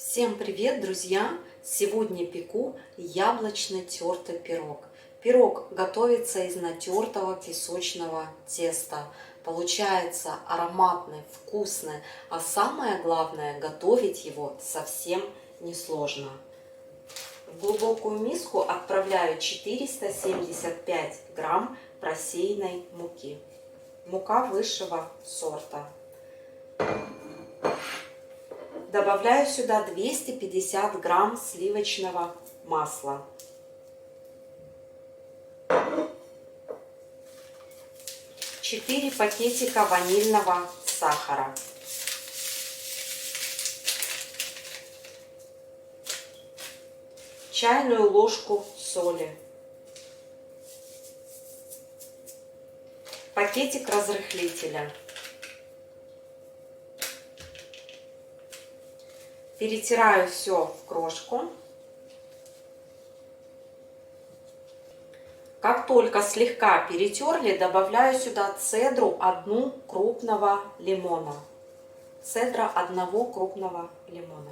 Всем привет, друзья! Сегодня пеку яблочный тертый пирог. Пирог готовится из натертого песочного теста. Получается ароматный, вкусный, а самое главное, готовить его совсем несложно. В глубокую миску отправляю 475 грамм просеянной муки. Мука высшего сорта. Добавляю сюда 250 грамм сливочного масла. Четыре пакетика ванильного сахара. Чайную ложку соли. Пакетик разрыхлителя. Перетираю все в крошку. Как только слегка перетерли, добавляю сюда цедру одну крупного лимона. Цедра одного крупного лимона.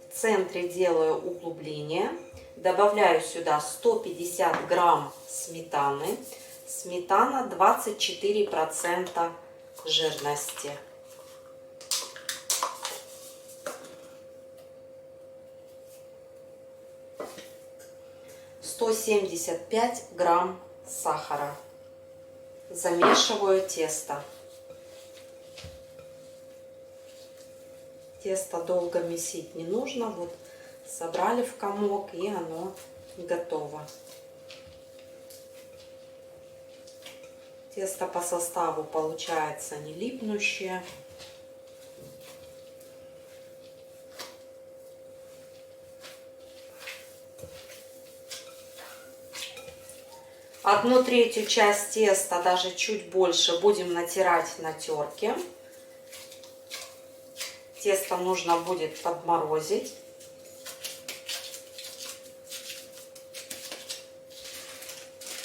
В центре делаю углубление. Добавляю сюда 150 грамм сметаны. Сметана 24% жирности. «175 грамм сахара». Замешиваю тесто. Тесто долго месить не нужно. Вот собрали в комок, и оно готово. Тесто по составу получается не липнущее. Одну третью часть теста, даже чуть больше, будем натирать на терке. Тесто нужно будет подморозить.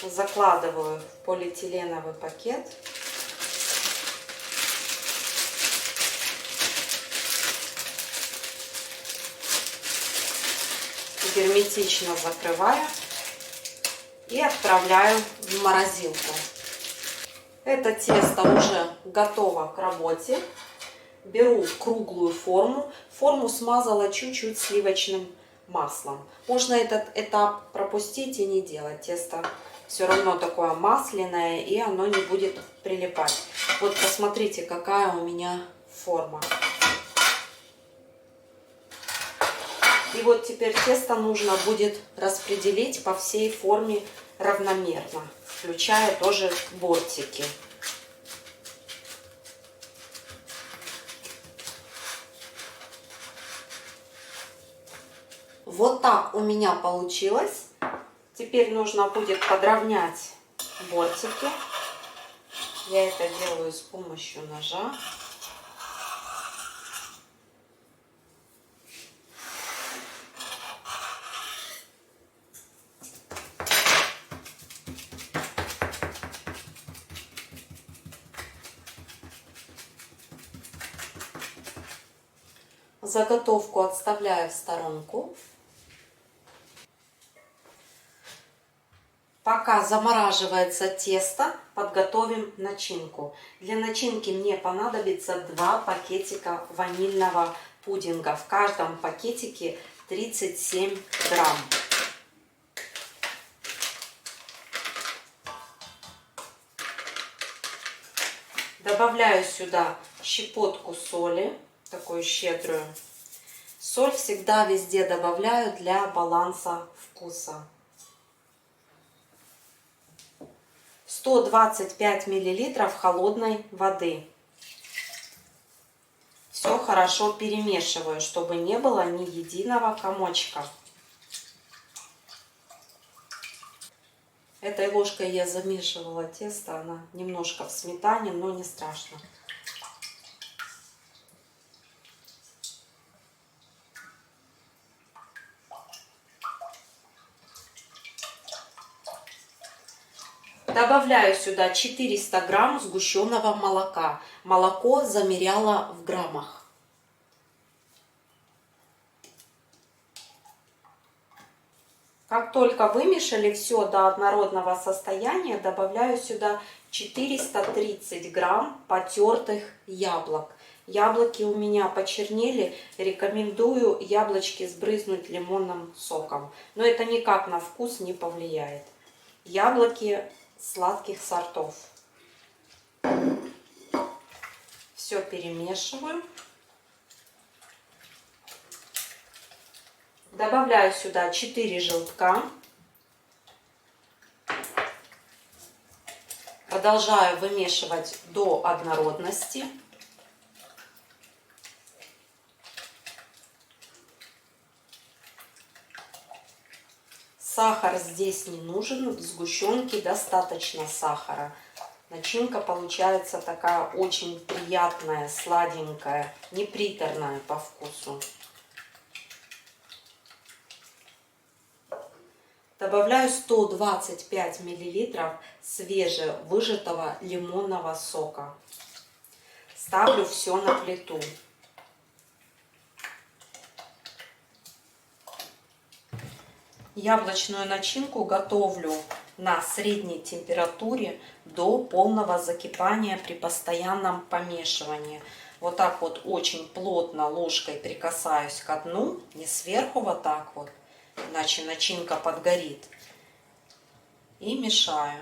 Закладываю в полиэтиленовый пакет. Герметично закрываю и отправляю в морозилку. Это тесто уже готово к работе. Беру круглую форму. Форму смазала чуть-чуть сливочным маслом. Можно этот этап пропустить и не делать. Тесто все равно такое масляное, и оно не будет прилипать. Вот посмотрите, какая у меня форма. И вот теперь тесто нужно будет распределить по всей форме равномерно, включая тоже бортики. Вот так у меня получилось. Теперь нужно будет подровнять бортики. Я это делаю с помощью ножа. Заготовку отставляю в сторонку. Пока замораживается тесто, подготовим начинку. Для начинки мне понадобится 2 пакетика ванильного пудинга. В каждом пакетике 37 грамм. Добавляю сюда щепотку соли, такую щедрую. Соль всегда везде добавляю для баланса вкуса. 125 миллилитров холодной воды. Все хорошо перемешиваю, чтобы не было ни единого комочка. Этой ложкой я замешивала тесто, она немножко в сметане, но не страшно. Добавляю сюда 400 грамм сгущенного молока. Молоко замеряла в граммах. Как только вымешали все до однородного состояния, добавляю сюда 430 грамм потертых яблок. Яблоки у меня почернели, рекомендую яблочки сбрызнуть лимонным соком. Но это никак на вкус не повлияет. Яблоки сладких сортов. Все перемешиваю. Добавляю сюда 4 желтка. Продолжаю вымешивать до однородности. Сахар здесь не нужен, в сгущенке достаточно сахара. Начинка получается такая очень приятная, сладенькая, неприторная по вкусу. Добавляю 125 миллилитров свежевыжатого лимонного сока. Ставлю все на плиту. Яблочную начинку готовлю на средней температуре до полного закипания при постоянном помешивании. Вот так вот очень плотно ложкой прикасаюсь к дну, не сверху вот так вот, иначе начинка подгорит. И мешаю.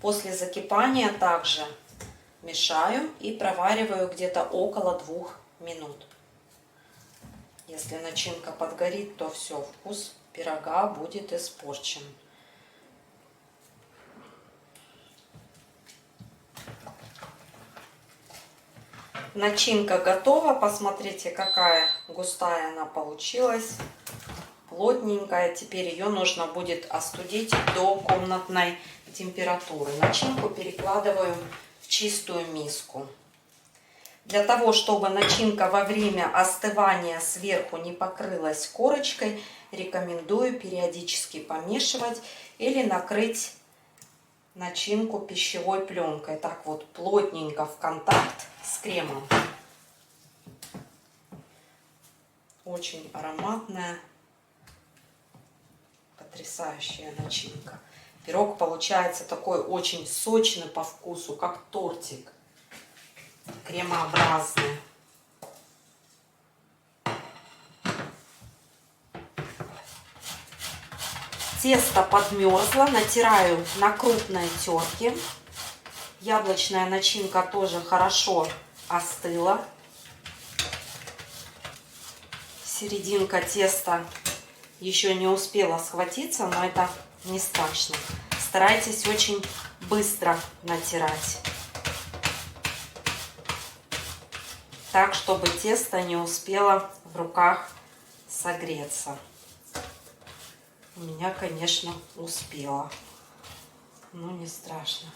После закипания также мешаю и провариваю где-то около 2 минут. Если начинка подгорит, то все, вкус пирога будет испорчен. Начинка готова. Посмотрите, какая густая она получилась. Плотненькая. Теперь ее нужно будет остудить до комнатной температуры. Начинку перекладываю в чистую миску. Для того, чтобы начинка во время остывания сверху не покрылась корочкой, рекомендую периодически помешивать или накрыть начинку пищевой пленкой. Так вот плотненько в контакт с кремом. Очень ароматная, потрясающая начинка. Пирог получается такой очень сочный по вкусу, как тортик. Кремообразный. Тесто подмерзло, натираю на крупной терке. Яблочная начинка тоже хорошо остыла. Серединка теста еще не успела схватиться, но это не страшно. Старайтесь очень быстро натирать, так, чтобы тесто не успело в руках согреться. У меня, конечно, успело, но не страшно.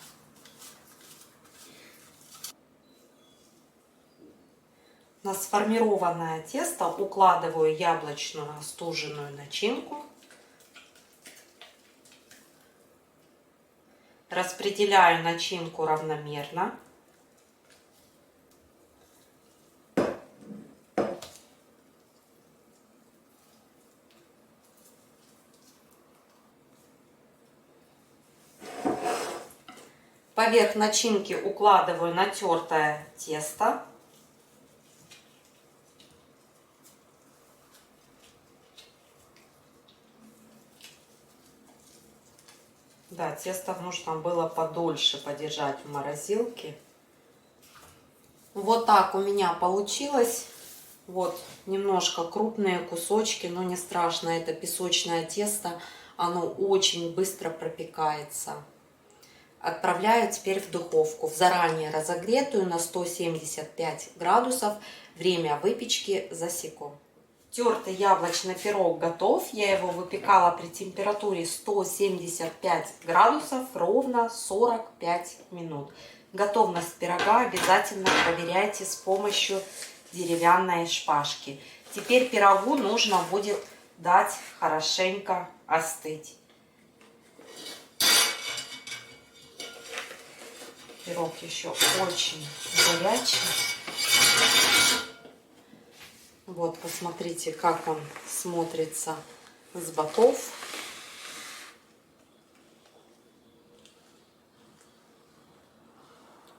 На сформированное тесто укладываю яблочную остуженную начинку. Распределяю начинку равномерно. Поверх начинки укладываю натертое тесто. Да, тесто нужно было подольше подержать в морозилке. Вот так у меня получилось. Вот немножко крупные кусочки, но не страшно. Это песочное тесто, оно очень быстро пропекается. Отправляю теперь в духовку, в заранее разогретую на 175 градусов. Время выпечки засеку. Тертый яблочный пирог готов. Я его выпекала при температуре 175 градусов ровно 45 минут. Готовность пирога обязательно проверяйте с помощью деревянной шпажки. Теперь пирогу нужно будет дать хорошенько остыть. Пирог еще очень горячий. Вот, посмотрите, как он смотрится с боков.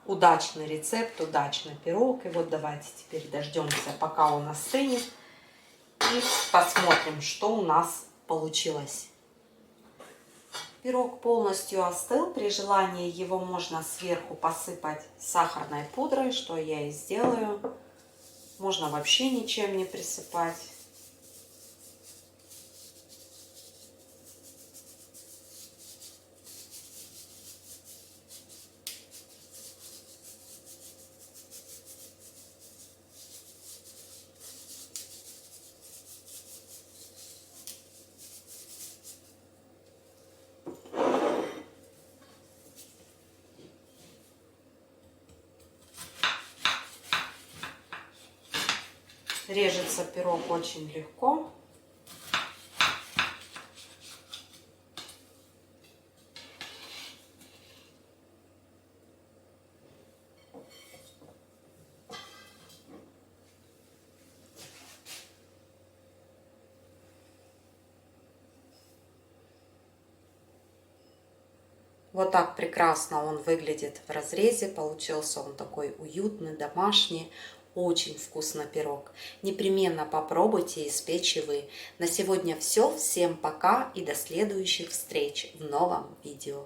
Удачный рецепт, удачный пирог. И вот давайте теперь дождемся, пока он остынет. И посмотрим, что у нас получилось. Пирог полностью остыл. При желании его можно сверху посыпать сахарной пудрой, что я и сделаю. Можно вообще ничем не присыпать. Режется пирог очень легко. Вот так прекрасно он выглядит в разрезе. Получился он такой уютный, домашний. Очень вкусный пирог. Непременно попробуйте испечь и вы. На сегодня все. Всем пока и до следующих встреч в новом видео.